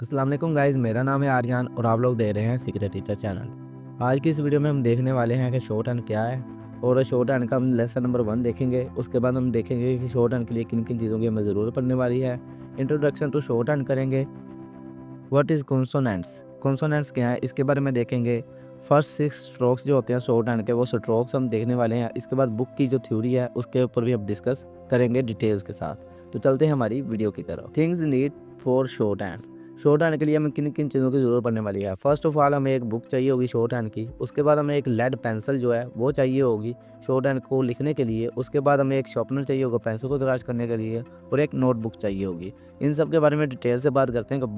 अस्सलाम वालेकुम गाइज़, मेरा नाम है आर्यन और आप लोग देख रहे हैं सीक्रेट टीचर चैनल। आज की इस वीडियो में हम देखने वाले हैं कि शॉर्ट हैंड क्या है और शॉर्ट हैंड का हम लेसन नंबर 1 देखेंगे। उसके बाद हम देखेंगे कि शॉर्ट हैंड के लिए किन-किन चीज़ों की हमें ज़रूरत पड़ने वाली है। इंट्रोडक्शन टू शॉर्ट हैंड करेंगे। व्हाट इज़ कॉन्सोनेंट्स, कॉन्सोनेंट्स क्या है इसके बारे में देखेंगे। फर्स्ट 6 स्ट्रोक्स जो होते हैं शॉर्ट हैंड के, वो स्ट्रोक्स हम देखने वाले हैं। इसके बाद बुक की जो थ्योरी है उसके ऊपर भी हम डिस्कस करेंगे डिटेल्स के साथ। तो चलते हैं हमारी वीडियो की तरफ। Things need for short hands. Short hand के लिए हमें किन-किन चीज़ों की ज़रूरत पड़ने वाली है। फर्स्ट ऑफ ऑल हमें एक बुक चाहिए होगी शॉर्ट हैंड की। उसके बाद हमें एक लेड पेंसिल जो है वो चाहिए होगी शॉर्ट हैंड को लिखने के लिए। उसके बाद हमें एक शार्पनर चाहिए होगा पेंसिल को तराश करने के लिए और एक नोटबुक चाहिए होगी। इन सब के बारे में डिटेल से बात करते हैं कि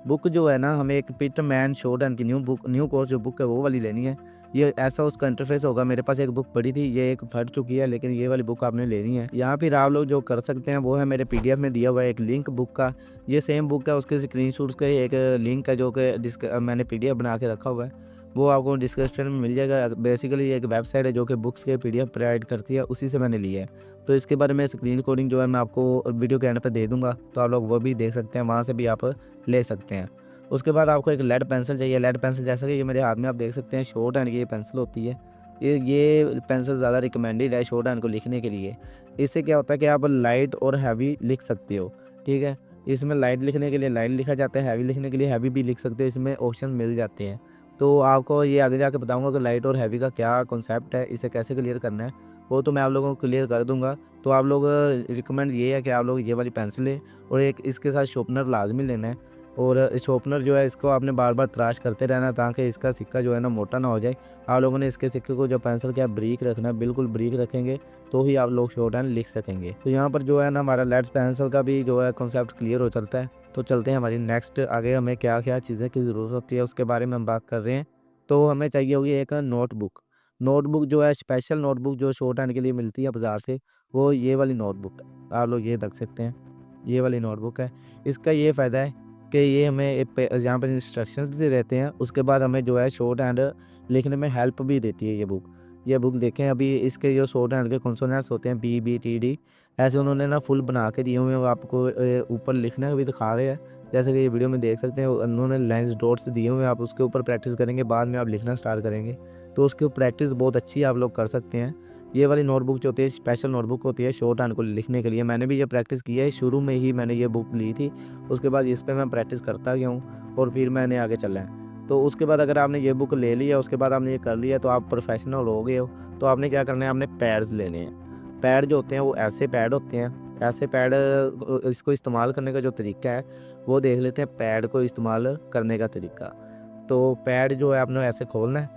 बुक जो है ना, हमें एक पीटरमैन शॉर्ट हैंड की न्यू कोर्स जो बुक है वो वाली लेनी है। ये ऐसा उसका इंटरफेस होगा। मेरे पास एक बुक पड़ी थी, ये एक फट चुकी है, लेकिन ये वाली बुक आपने लेनी है। यहाँ फिर आप लोग जो कर सकते हैं वो है मेरे पीडीएफ में दिया हुआ है एक लिंक बुक का। ये सेम बुक है, उसके स्क्रीनशॉट्स का एक लिंक है जो कि मैंने पीडीएफ बना के रखा हुआ है। वो आपको डिस्क्रिप्शन में मिल जाएगा। बेसिकली एक वेबसाइट है जो कि बुक्स के पीडीएफ प्रोवाइड करती है, उसी से मैंने लिया है। तो इसके बारे में स्क्रीन रिकॉर्डिंग जो है मैं आपको वीडियो के एंड पे दे दूँगा, तो आप लोग वो भी देख सकते हैं, वहाँ से भी आप ले सकते हैं। उसके बाद आपको एक लेड पेंसिल चाहिए। लेड पेंसिल जैसा कि ये मेरे हाथ में आप देख सकते हैं, शॉर्ट हैंड की ये पेंसिल होती है। ये पेंसिल ज़्यादा रिकमेंडेड है शॉर्ट हैंड को लिखने के लिए। इससे क्या होता है कि आप लाइट और हैवी लिख सकते हो, ठीक है? इसमें लाइट लिखने के लिए लाइट लिखा जाता है, हैवी लिखने के लिए हैवी भी लिख सकते हो, इसमें ऑप्शन मिल जाते हैं। तो आपको ये आगे जाके बताऊँगा कि लाइट और हैवी का क्या कॉन्सेप्ट है, इसे कैसे क्लियर करना है, वो तो मैं आप लोगों को क्लियर कर दूँगा। तो आप लोग रिकमेंड ये है कि आप लोग ये वाली पेंसिल लें और एक इसके साथ शार्पनर लाज़मी लेना है। और शॉर्पनर जो है इसको आपने बार-बार तराश करते रहना ताकि इसका सिक्का जो है ना मोटा ना हो जाए। आप लोगों ने इसके सिक्के को जो पेंसिल के बारीक रखना है, बिल्कुल बारीक रखेंगे तो ही आप लोग शॉर्ट हैंड लिख सकेंगे। तो यहाँ पर जो है ना हमारा लेड पेंसिल का भी जो है कॉन्सेप्ट क्लियर हो चलता है। तो चलते हैं हमारी नेक्स्ट आगे हमें क्या-क्या चीज़ें की ज़रूरत होती है उसके बारे में हम बात कर रहे हैं। तो हमें चाहिए होगी एक नोटबुक। नोटबुक जो है स्पेशल नोटबुक जो शॉर्ट हैंड के लिए मिलती है बाज़ार से, वो ये वाली नोटबुक है। आप लोग ये देख सकते हैं, ये वाली नोटबुक है। इसका ये फ़ायदा है कि ये हमें एक पे जहाँ पर इंस्ट्रक्शंस भी रहते हैं, उसके बाद हमें जो है शॉर्ट हैंड लिखने में हेल्प भी देती है ये बुक। ये बुक देखें, अभी इसके जो शॉर्ट हैंड के कॉन्सोनेंट्स होते हैं बी, बी, टी, डी, ऐसे उन्होंने ना फुल बना के दिए हुए हैं। वो आपको ऊपर लिखना भी दिखा रहे हैं। जैसे कि ये वीडियो में देख सकते हैं, उन्होंने लाइन्स डॉट्स दिए हुए हैं, आप उसके ऊपर प्रैक्टिस करेंगे, बाद में आप लिखना स्टार्ट करेंगे। तो उसकी प्रैक्टिस बहुत अच्छी आप लोग कर सकते हैं। ये वाली नोटबुक जो होती है स्पेशल नोटबुक होती है शॉर्ट हैंड को लिखने के लिए। मैंने भी ये प्रैक्टिस की है, शुरू में ही मैंने ये बुक ली थी। उसके बाद इस पे मैं प्रैक्टिस करता गया हूँ और फिर मैंने आगे चला है। तो उसके बाद अगर आपने ये बुक ले ली है, उसके बाद आपने ये कर लिया, तो आप प्रोफेशनल हो गए हो। तो आपने क्या करना है, आपने पैड्स लेने हैं। पैड जो होते हैं वो ऐसे पैड होते हैं। ऐसे पैड इसको इस्तेमाल करने का जो तरीका है वो देख लेते हैं, पैड को इस्तेमाल करने का तरीका। तो पैड जो है आपने ऐसे खोलना है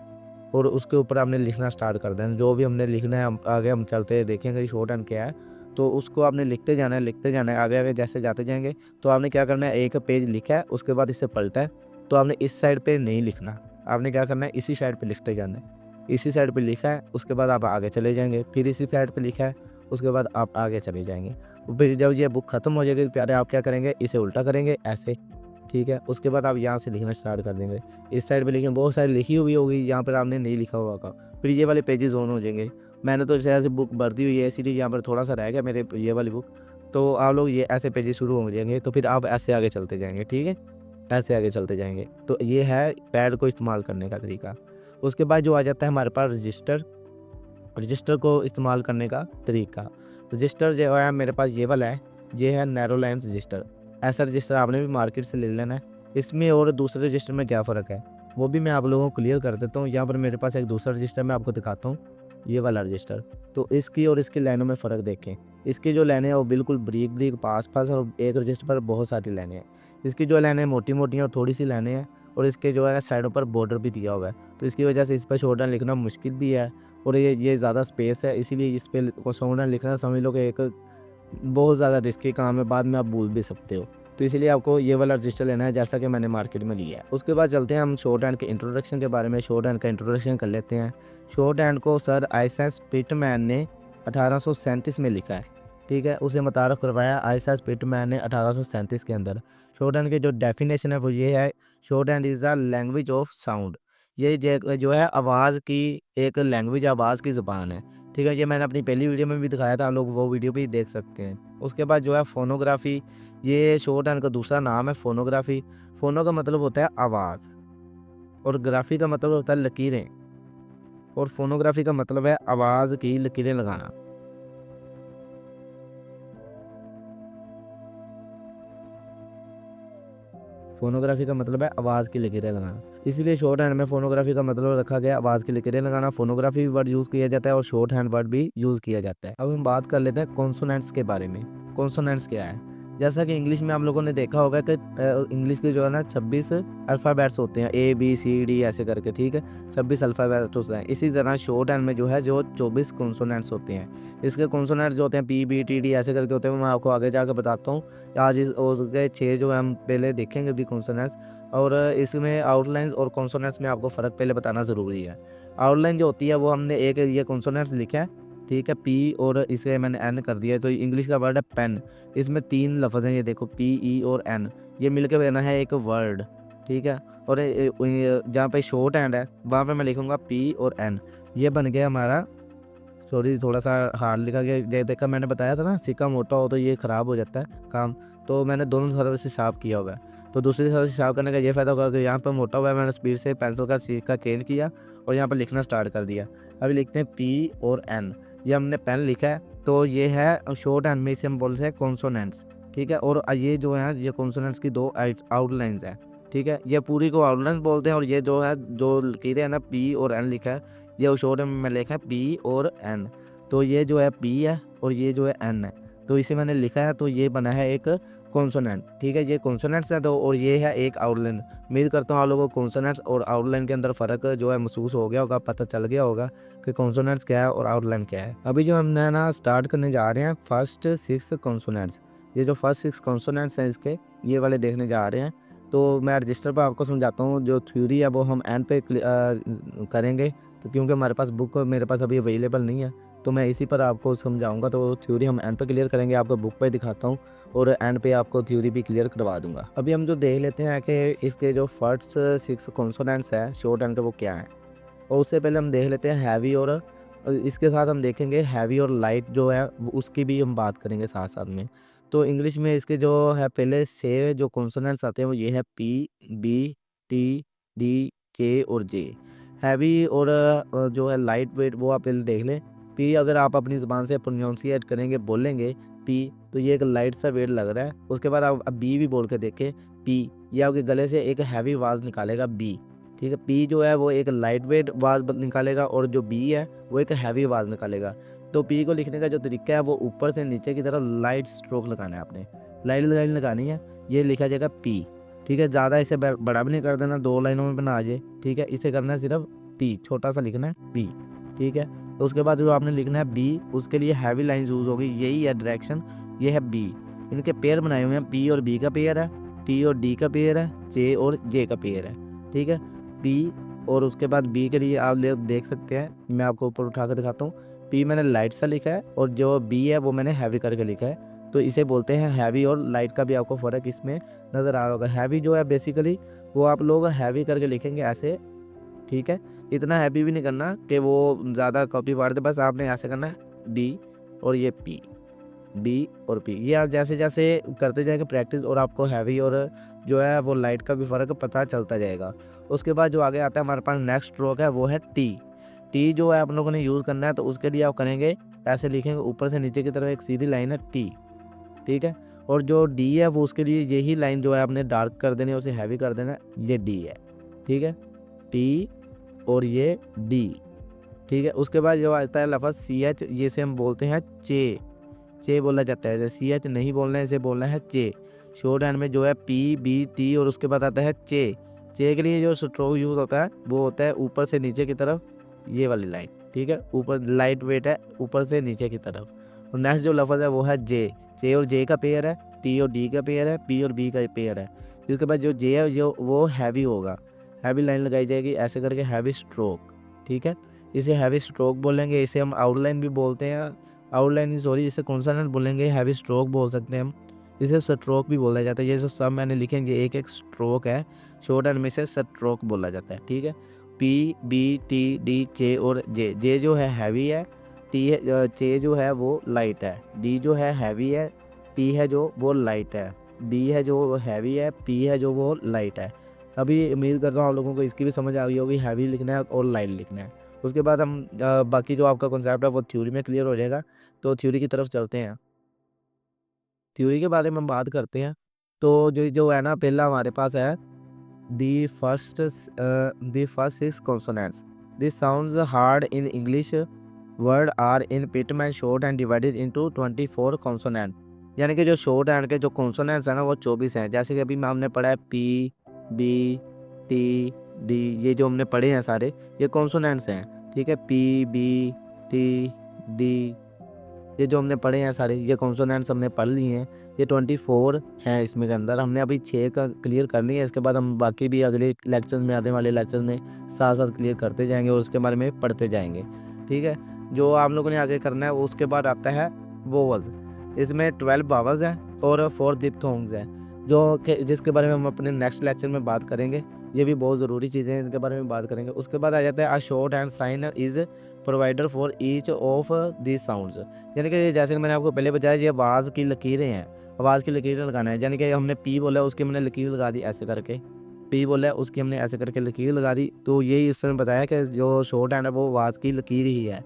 और उसके ऊपर आपने लिखना स्टार्ट कर देना। जो भी हमने लिखना है, हम आगे हम चलते हैं देखेंगे शॉर्ट हैंड क्या है। तो उसको आपने लिखते जाना है, लिखते जाना है, आगे-आगे जैसे जाते जाएँगे। तो आपने क्या करना है, एक पेज लिखा है, उसके बाद इसे पलटा है, तो आपने इस साइड पे नहीं लिखना। आपने क्या करना है, इसी साइड पे लिखते जाना है। इसी साइड पे लिखा है, उसके बाद आप आगे चले जाएँगे, फिर इसी साइड पे लिखा है, उसके बाद आप आगे चले जाएँगे। फिर जब ये बुक खत्म हो जाएगी, प्यारे आप क्या करेंगे, इसे उल्टा करेंगे ऐसे, ठीक है? उसके बाद आप यहाँ से लिखना स्टार्ट कर देंगे। इस साइड पे लेकिन बहुत सारी लिखी हुई होगी, यहाँ पर आपने नहीं लिखा हुआ होगा। फिर ये वाले पेजेज़ ऑन हो जाएँगे। मैंने तो शायद से बुक भर दी हुई है, इसीलिए यहाँ पर थोड़ा-सा रह गया मेरे ये वाली बुक। तो आप लोग ये ऐसे पेजेज़ शुरू हो जाएँगे, तो फिर आप ऐसे आगे चलते जाएँगे, ठीक है? ऐसे आगे चलते जाएँगे। तो ये है पैड को इस्तेमाल करने का तरीका। उसके बाद जो आ जाता है हमारे पास रजिस्टर। रजिस्टर को इस्तेमाल करने का तरीका। रजिस्टर जो है मेरे पास ये वाला है, ये है नैरो लाइन रजिस्टर। ऐसा रजिस्टर आपने भी मार्केट से ले लेना है। इसमें और दूसरे रजिस्टर में क्या फ़र्क है, वो भी मैं आप लोगों को क्लियर कर देता हूँ। यहाँ पर मेरे पास एक दूसरा रजिस्टर मैं आपको दिखाता हूँ, ये वाला रजिस्टर। तो इसकी और इसकी लाइनों में फ़र्क देखें। इसकी जो लाइनें हैं वो बिल्कुल बारीक-बारीक पास-पास, और एक रजिस्टर पर बहुत सारी लाइनें हैं। इसकी जो लाइनें मोटी-मोटी हैं और थोड़ी-सी लाइनें हैं, और इसके जो है साइडों पर बॉर्डर भी दिया हुआ है। तो इसकी वजह से इस पे शॉर्ट हैंड लिखना मुश्किल भी है। और ये ज़्यादा स्पेस है, इसीलिए इस पे को शॉर्ट हैंड लिखना समझ लो कि एक बहुत ज़्यादा रिस्की काम है, बाद में आप भूल भी सकते हो। तो इसीलिए आपको ये वाला रजिस्टर लेना है, जैसा कि मैंने मार्केट में लिया है। उसके बाद चलते हैं हम शॉर्ट हैंड के इंट्रोडक्शन के बारे में। शॉर्ट हैंड का इंट्रोडक्शन कर लेते हैं। शॉर्ट हैंड को सर आइसेस पिटमैन ने 1837 में लिखा है, ठीक है? उसे मुतारफ़ करवाया आइसेस पिटमैन ने 1837 के अंदर। शॉर्ट हैंड की जो डेफिनेशन है वो ये है, short hand is the language of sound. ये जो है आवाज़ की एक लैंग्वेज, आवाज़ की ज़ुबान है, ठीक है? ये मैंने अपनी पहली वीडियो में भी दिखाया था, आप लोग वो वीडियो भी देख सकते हैं। उसके बाद जो है फ़ोनोग्राफ़ी, ये शॉर्ट हैंड का दूसरा नाम है फ़ोनोग्राफ़ी। फोनो का मतलब होता है आवाज़, और ग्राफी का मतलब होता है लकीरें, और फोनोग्राफी का मतलब है आवाज़ की लकीरें लगाना। फोनोग्राफी का मतलब है आवाज़ की लकीरें लगाना, इसीलिए शॉर्ट हैंड में फोनोग्राफी का मतलब रखा गया आवाज़ की लकीरें लगाना। फोनोग्राफी वर्ड यूज़ किया जाता है और शॉर्ट हैंड वर्ड भी यूज़ किया जाता है। अब हम बात कर लेते हैं कॉन्सोनेंट्स के बारे में। कॉन्सोनेंट्स क्या है? जैसा कि इंग्लिश में आप लोगों ने देखा होगा कि इंग्लिश के जो है ना 26 अल्फ़ाबेट्स होते हैं, ABCD ऐसे करके, ठीक है, 26 अल्फ़ाबेट्स होते हैं। इसी तरह शॉर्ट हैंड में जो है जो 24 कॉन्सोनेंट्स होते हैं। इसके कॉन्सोनेंट जो होते हैं PBTD ऐसे करके होते हैं, वो मैं आपको आगे जाकर बताता हूँ। आज इस उसके 6 जो है हम पहले देखेंगे भी कॉन्सोनेंट्स, और इसमें आउटलाइंस और कॉन्सोनेंट्स में आपको फ़र्क पहले बताना ज़रूरी है। आउटलाइन जो होती है वो हमने एक ये कॉन्सोनेंट्स लिखा है, ठीक है, पी, और इसे मैंने एन कर दिया है, तो इंग्लिश का वर्ड है पेन। इसमें 3 लफ्ज़ हैं, ये देखो PE और एन, ये मिलकर बना है एक वर्ड, ठीक है। और जहाँ पे शॉर्ट हैंड है वहाँ पे मैं लिखूँगा P और N, ये बन गया हमारा। सॉरी, थोड़ा-सा हार्ड लिखा गया, ये देखा, मैंने बताया था ना सिक्का मोटा हो तो ये ख़राब हो जाता है काम, तो मैंने दोनों तरफ से साफ़ किया हुआ है। तो दूसरी तरफ से साफ़ करने का ये फ़ायदा होगा कि यहाँ पर मोटा हुआ है, मैंने स्पीड से पेंसिल का सिक्का चेंज किया और यहाँ पर लिखना स्टार्ट कर दिया। अभी लिखते हैं P और N, ये हमने पेन लिखा है, तो ये है शॉर्ट हैंड में, इसे हम बोलते हैं कॉन्सोनेंट्स, ठीक है। और ये जो है ये कॉन्सोनेंट्स की 2 आउटलाइन्स हैं, ठीक है। ये पूरी को आउटलाइन बोलते हैं, और ये जो है जो लकीरें हैं ना P और N लिखा है, ये शॉर्ट हैंड में लिखा है P और N। तो ये जो है P है और ये जो है N है, तो इसे मैंने लिखा है, तो ये बना है एक कॉन्सोनेंट, ठीक है। ये कॉन्सोनेंट्स है, तो और ये है एक आउटलाइन। उम्मीद करता हूँ आप लोगों को कॉन्सोनेंट्स और आउटलाइन के अंदर फ़र्क जो है महसूस हो गया होगा, पता चल गया होगा कि कॉन्सोनेंट्स क्या है और आउटलाइन क्या है। अभी जो हम ना स्टार्ट करने जा रहे हैं फर्स्ट 6 कॉन्सोनेंट्स। ये जो फर्स्ट 6 कॉन्सोनेंट्स हैं इसके, ये वाले देखने जा रहे हैं। तो मैं रजिस्टर पर आपको समझाता हूँ, जो थ्योरी है वो हम एंड पे करेंगे, तो क्योंकि हमारे पास बुक मेरे पास अभी अवेलेबल नहीं है, तो मैं इसी पर आपको समझाऊंगा। तो थ्योरी हम एंड पे क्लियर करेंगे, आपको बुक पे दिखाता हूँ, और एंड पे आपको थ्योरी भी क्लियर करवा दूंगा। अभी हम जो देख लेते हैं कि इसके जो फर्स्ट 6 कॉन्सोनेंट्स हैं शॉर्ट हैंड के, वो क्या हैं। और उससे पहले हम देख लेते हैं हैवी, और इसके साथ हम देखेंगे हैवी और लाइट जो है उसकी भी हम बात करेंगे साथ साथ में। तो इंग्लिश में इसके जो है पहले से जो कॉन्सोनेंट्स आते हैं वो ये है P, B, T, D, K और J। हैवी और जो है लाइट वेट वो आप पहले देख लें। P अगर आप अपनी ज़बान से प्रोनाउंसिएट करेंगे, बोलेंगे P, तो ये एक लाइट सा वेट लग रहा है। उसके बाद आप B भी बोल के देखें P, ये आपके गले से एक हैवी आवाज़ निकालेगा B, ठीक है। P जो है वो एक लाइट वेट आवाज़ निकालेगा, और जो B है वो एक हैवी आवाज़ निकालेगा। तो P को लिखने का जो तरीका है वो ऊपर से नीचे की तरफ लाइट स्ट्रोक लगाना है आपने, लाइट लाइन लगानी है, ये लिखा जाएगा P, ठीक है। ज़्यादा इसे बड़ा भी नहीं कर देना, 2 लाइनों में बना आ जाए, ठीक है। इसे करना है सिर्फ P, छोटा सा लिखना है P, ठीक है। तो उसके बाद जो आपने लिखना है B, उसके लिए हैवी लाइन यूज़ होगी, यही है डायरेक्शन, ये है B। इनके पेयर बनाए हुए हैं, P और B का पेयर है, T और D का पेयर है, J और J का पेयर है, ठीक है। P और उसके बाद B के लिए आप देख सकते हैं, मैं आपको ऊपर उठा कर दिखाता हूँ। P मैंने लाइट सा लिखा है, और जो B है वो मैंने हैवी करके लिखा है, तो इसे बोलते हैं हैवी। और लाइट का भी आपको फ़र्क इसमें नज़र आ रहा होगा। हैवी जो है बेसिकली वो आप लोग हैवी करके लिखेंगे ऐसे, ठीक है। इतना हैवी भी नहीं करना कि वो ज़्यादा कॉपी मार दे, बस आपने ऐसे करना है D और ये P, B और P। ये आप जैसे जैसे करते जाएंगे प्रैक्टिस, और आपको हैवी और जो है वो लाइट का भी फ़र्क पता चलता जाएगा। उसके बाद जो आगे आता है हमारे पास नेक्स्ट स्ट्रोक है, वो है T जो है आप लोगों ने यूज़ करना है, तो उसके लिए आप करेंगे ऐसे, लिखेंगे ऊपर से नीचे की तरफ एक सीधी लाइन है T, ठीक है। और जो D है वो उसके लिए यही लाइन जो है आपने डार्क कर देनी है, उसे हैवी कर देना है, ये D है, ठीक है। T और ये D, ठीक है। उसके बाद जो आता है लफ्ज़ CH, जिसे हम बोलते हैं चे, चे बोला जाता है, जैसे CH नहीं बोलना है, इसे बोलना है चे। शॉर्ट हैंड में जो है PBT और उसके बाद आता है चे। चे के लिए जो स्ट्रोक यूज़ होता है वो होता है ऊपर से नीचे की तरफ, ये वाली लाइन, ठीक है। ऊपर लाइट वेट है, ऊपर से नीचे की तरफ। और नेक्स्ट जो लफ्ज़ है वो है जे। चे और जे का पेयर है, T और D का पेयर है, P और B का पेयर है। इसके बाद जो जे है जो वो हैवी होगा, हैवी लाइन लगाई जाएगी ऐसे करके, हैवी स्ट्रोक, ठीक है। इसे हैवी स्ट्रोक बोलेंगे, इसे हम आउटलाइन भी बोलते हैं, आउटलाइन सॉरी, इसे कॉन्सोनेंट बोलेंगे, हैवी स्ट्रोक बोल सकते हैं हम, इसे स्ट्रोक भी बोला जाता है। ये जो सब मैंने लिखेंगे एक एक स्ट्रोक है, शॉर्ट हैंड में से स्ट्रोक बोला जाता है, ठीक है। PBTD J और J जो है हैवी है, J जो है वो लाइट है, D जो है हैवी है, T है जो वो लाइट है, डी है जो वो हैवी है, पी है जो वो लाइट है। अभी उम्मीद करता हूँ आप लोगों को इसकी भी समझ आ गई होगी, हैवी लिखना है और लाइट लिखना है। उसके बाद हम बाकी जो आपका कॉन्सेप्ट है वो थ्योरी में क्लियर हो जाएगा। तो थ्योरी की तरफ चलते हैं। थ्योरी के बारे में हम बात करते हैं। तो जो जो है ना, पहला हमारे पास है the first 6 consonants. This sounds hard in English. Word are in Pitman short and divided into 24 consonants. यानी कि जो शॉर्ट एंड के जो कॉन्सोनेंट्स हैं ना वो 24 हैं। जैसे कि अभी हमने पढ़ा है पी, बी, टी, डी, ये जो हमने पढ़े हैं सारे ये कॉन्सोनेंट्स हैं। ठीक है, पी, बी, टी, डी, ये जो हमने पढ़े हैं सारे ये कॉन्सोनेंट्स हमने पढ़ लिए हैं। ये 24 हैं इसमें के अंदर। हमने अभी 6 का क्लियर कर लिया है। इसके बाद हम बाकी भी अगले लेक्चर में, आने वाले लेक्चर में साथ साथ क्लियर करते जाएंगे और उसके बारे में पढ़ते जाएंगे। ठीक है, जो आप लोगों ने आगे करना है उसके बाद आता है वोवल्स। इसमें 12 वावल्स हैं और 4 डिप्थोंग्स हैं, जिसके बारे में हम अपने नेक्स्ट लेक्चर में बात करेंगे। ये भी बहुत ज़रूरी चीज़ें हैं, इनके बारे में बात करेंगे। उसके बाद आ जाता है a short and sign is provider for each of this sounds. यानी कि जैसे कि मैंने आपको पहले बताया, ये आवाज़ की लकीरें हैं, आवाज़ की लकीरें लगाना है। यानी कि हमने पी बोला उसकी हमने लकीर लगा दी ऐसे करके, पी बोला उसकी हमने ऐसे करके लकीर लगा दी। तो यही इसने बताया कि जो शॉर्ट हैंड है वो आवाज़ की लकीर ही है।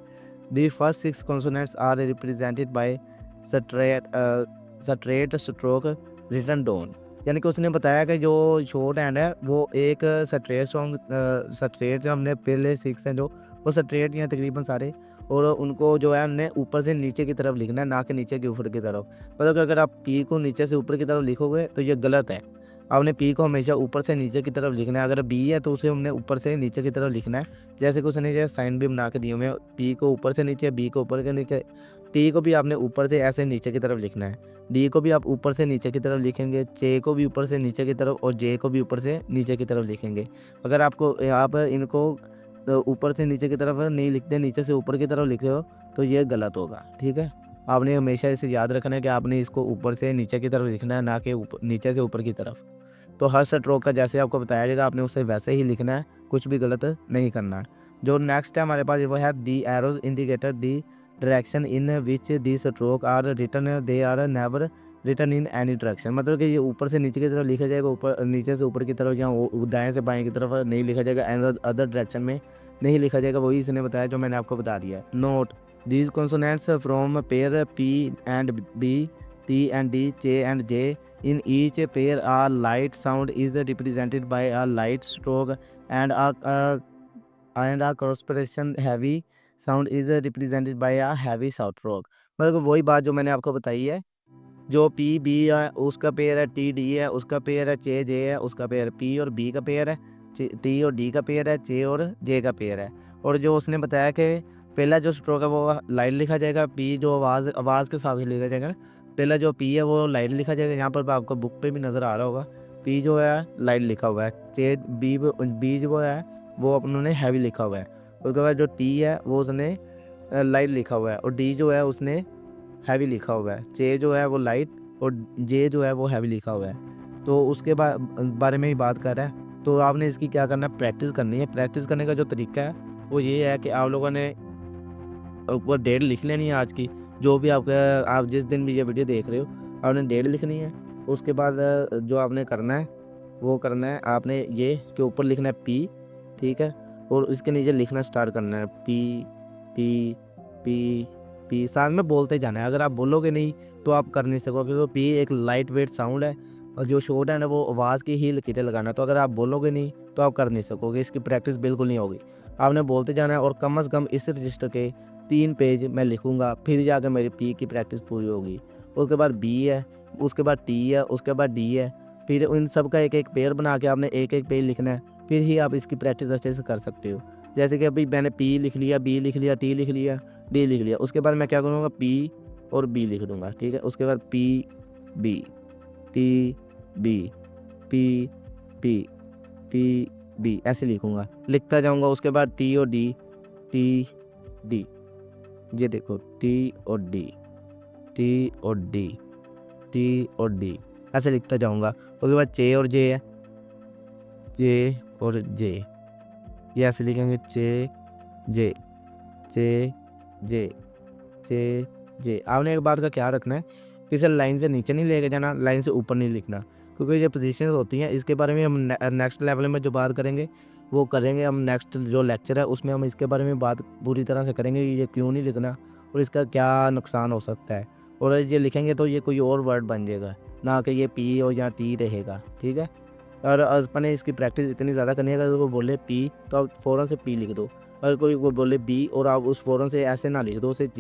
The first 6 consonants are represented by straight stroke written down. यानी कि उसने बताया कि जो शॉर्ट हैंड है वो एक स्ट्रेट जो हमने पहले 6 हैं जो वो स्ट्रेट हैं तकरीबन सारे, और उनको जो है हमने ऊपर से नीचे की तरफ लिखना है, ना कि नीचे के ऊपर की तरफ। मतलब अगर आप पी को नीचे से ऊपर की तरफ लिखोगे तो ये गलत है। आपने पी को हमेशा ऊपर से नीचे की तरफ लिखना है। अगर बी है तो उसे हमने ऊपर से नीचे की तरफ लिखना है। जैसे कि उसने जो साइन भी बना के दिए हुए हैं, पी को ऊपर से नीचे, बी को ऊपर के नीचे, टी को भी आपने ऊपर से ऐसे नीचे की तरफ लिखना है, डी को भी आप ऊपर से नीचे की तरफ लिखेंगे, चे को भी ऊपर से नीचे की तरफ और जे को भी ऊपर से नीचे की तरफ लिखेंगे। अगर आप इनको तो ऊपर से नीचे की तरफ नहीं लिखते, नीचे से ऊपर की तरफ लिखे हो तो ये गलत होगा। ठीक है, आपने हमेशा इसे याद रखना है कि आपने इसको ऊपर से नीचे की तरफ लिखना है, ना कि नीचे से ऊपर की तरफ। तो हर स्ट्रोक का जैसे आपको बताया जाएगा आपने उसे वैसे ही लिखना है, कुछ भी गलत नहीं करना है। जो नेक्स्ट है हमारे पास वो है the arrows indicator the direction in which the stroke are written, they are never written in any direction. मतलब कि ये ऊपर से नीचे की तरफ लिखा जाएगा, ऊपर नीचे से ऊपर की तरफ या दाएं से बाएं की तरफ नहीं लिखा जाएगा, अदर डायरेक्शन में नहीं लिखा जाएगा। वही इसने बताया जो मैंने आपको बता दिया है। Note these consonants from pair P and B, T and D, ch and J, in each pair a light sound is represented by a light stroke and a corresponding heavy sound is represented by a heavy stroke। मतलब वही बात जो मैंने आपको बताई है। जो P B है उसका पेयर है, टी डी है उसका पेयर है, चे जे है उसका पेयर, पी और बी का पेयर है, टी और डी का पेयर है, चे और जे का पेयर है। और जो उसने बताया कि पहला जो स्ट्रोक है वो लाइट लिखा जाएगा, पी जो आवाज़ के साथ ही लिखा जाएगा। पहला जो पी है वो लाइट लिखा जाएगा, यहाँ पर आपको बुक पे भी नज़र आ रहा होगा, पी जो है लाइट लिखा हुआ है, चे बी जो है वो उन्होंने हैवी लिखा हुआ है। उसके बाद जो टी है वो उसने लाइट लिखा हुआ है, और डी जो है उसने हैवी लिखा हुआ है, चे जो है वो लाइट और जे जो है वो हैवी लिखा हुआ है। तो उसके बारे में ही बात कर रहा है। तो आपने इसकी क्या करना है, प्रैक्टिस करनी है। प्रैक्टिस करने का जो तरीका है वो ये है कि आप लोगों ने ऊपर डेट लिख लेनी है आज की, जो भी आप जिस दिन भी ये वीडियो देख रहे हो आपने डेट लिखनी है। उसके बाद जो आपने करना है वो करना है, आपने ये के ऊपर लिखना है पी, ठीक है, और इसके नीचे लिखना स्टार्ट करना है पी पी पी पी, साथ में बोलते जाना है। अगर आप बोलोगे नहीं तो आप कर नहीं सकोगे, क्योंकि पी एक लाइट वेट साउंड है और जो शॉर्ट है ना वो आवाज़ की ही लकीरें लगाना। तो अगर आप बोलोगे नहीं तो आप कर नहीं सकोगे, इसकी प्रैक्टिस बिल्कुल नहीं होगी। आपने बोलते जाना है और कम से कम इस रजिस्टर के 3 पेज मैं लिखूँगा, फिर जाकर मेरी पी की प्रैक्टिस पूरी होगी। उसके बाद बी है, उसके बाद टी है, उसके बाद डी है, फिर इन सब का एक एक पेयर बना के आपने एक एक पेज लिखना है, फिर ही आप इसकी प्रैक्टिस अच्छे से कर सकते हो। जैसे कि अभी मैंने पी लिख लिया, बी लिख लिया, टी लिख लिया, डी लिख लिया, उसके बाद मैं क्या करूँगा, पी और बी लिख दूँगा, ठीक है। उसके बाद P B T B P P P B ऐसे लिखूँगा, लिखता जाऊँगा। उसके बाद टी और डी, टी डी, ये देखो टी और डी, टी और डी, टी और डी, ऐसे लिखता जाऊँगा। उसके बाद चे और जे है, जे और जे, ये ऐसे लिखेंगे चे जे चे जे चे जे। आपने एक बात का ख्याल रखना है किसी लाइन से नीचे नहीं लेके जाना, लाइन से ऊपर नहीं लिखना, क्योंकि ये पोजीशंस होती हैं। इसके बारे में हम नेक्स्ट लेवल में जो बात करेंगे वो करेंगे हम। नेक्स्ट जो लेक्चर है उसमें हम इसके बारे में बात पूरी तरह से करेंगे कि ये क्यों नहीं लिखना और इसका क्या नुकसान हो सकता है। और ये लिखेंगे तो ये कोई और वर्ड बन जाएगा, ना कि ये पी और या टी रहेगा, ठीक है। और अपने इसकी प्रैक्टिस इतनी ज़्यादा करनी है, अगर वो बोले पी तो आप फ़ौरन से पी लिख दो। अगर कोई वो बोले बी और आप उस फ़ौरन से ऐसे ना लिख दो, उसे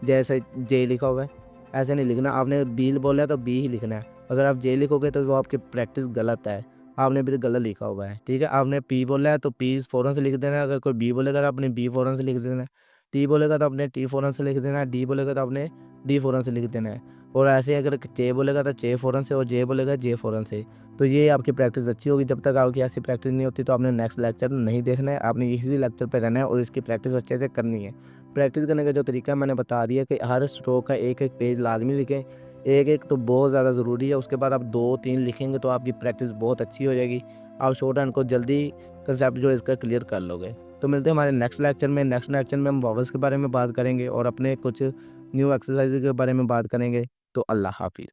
जैसे जे लिखा हुआ है ऐसे नहीं लिखना। आपने बी बोला है तो बी ही लिखना है। अगर आप जे लिखोगे तो वो आपकी प्रैक्टिस गलत है, आपने फिर गलत लिखा हुआ है, ठीक है। आपने पी बोला है तो पी फ़ौरन से लिख देना है। अगर कोई बी बोलेगा तो आपने बी फ़ौरन से लिख देना है। टी बोलेगा तो आपने टी फ़ौरन से लिख देना है। डी बोलेगा तो आपने डी फ़ौरन से लिख देना है। और ऐसे ही अगर चे बोलेगा तो चे फ़ौरन से और जे बोलेगा जे फ़ौरन से। तो ये आपकी प्रैक्टिस अच्छी होगी। जब तक आपकी ऐसी प्रैक्टिस नहीं होती तो आपने नेक्स्ट लेक्चर नहीं देखना है, आपने इसी लेक्चर पे रहना है और इसकी प्रैक्टिस अच्छे से करनी है। प्रैक्टिस करने का जो तरीका है मैंने बता दिया कि हर स्ट्रोक का एक-एक पेज लाज़मी लिखें। एक-एक तो बहुत ज़्यादा ज़रूरी है, उसके बाद आप 2-3 लिखेंगे तो आपकी प्रैक्टिस बहुत अच्छी हो जाएगी। आप शॉर्ट हैंड को जल्दी कांसेप्ट जो है इसका क्लियर कर लोगे। तो मिलते हैं हमारे नेक्स्ट लेक्चर में। नेक्स्ट लेक्चर में हम वॉवेल्स के बारे में बात करेंगे और अपने कुछ न्यू एक्सरसाइज़ के बारे में बात करेंगे। तो अल्लाह हाफ़िज़।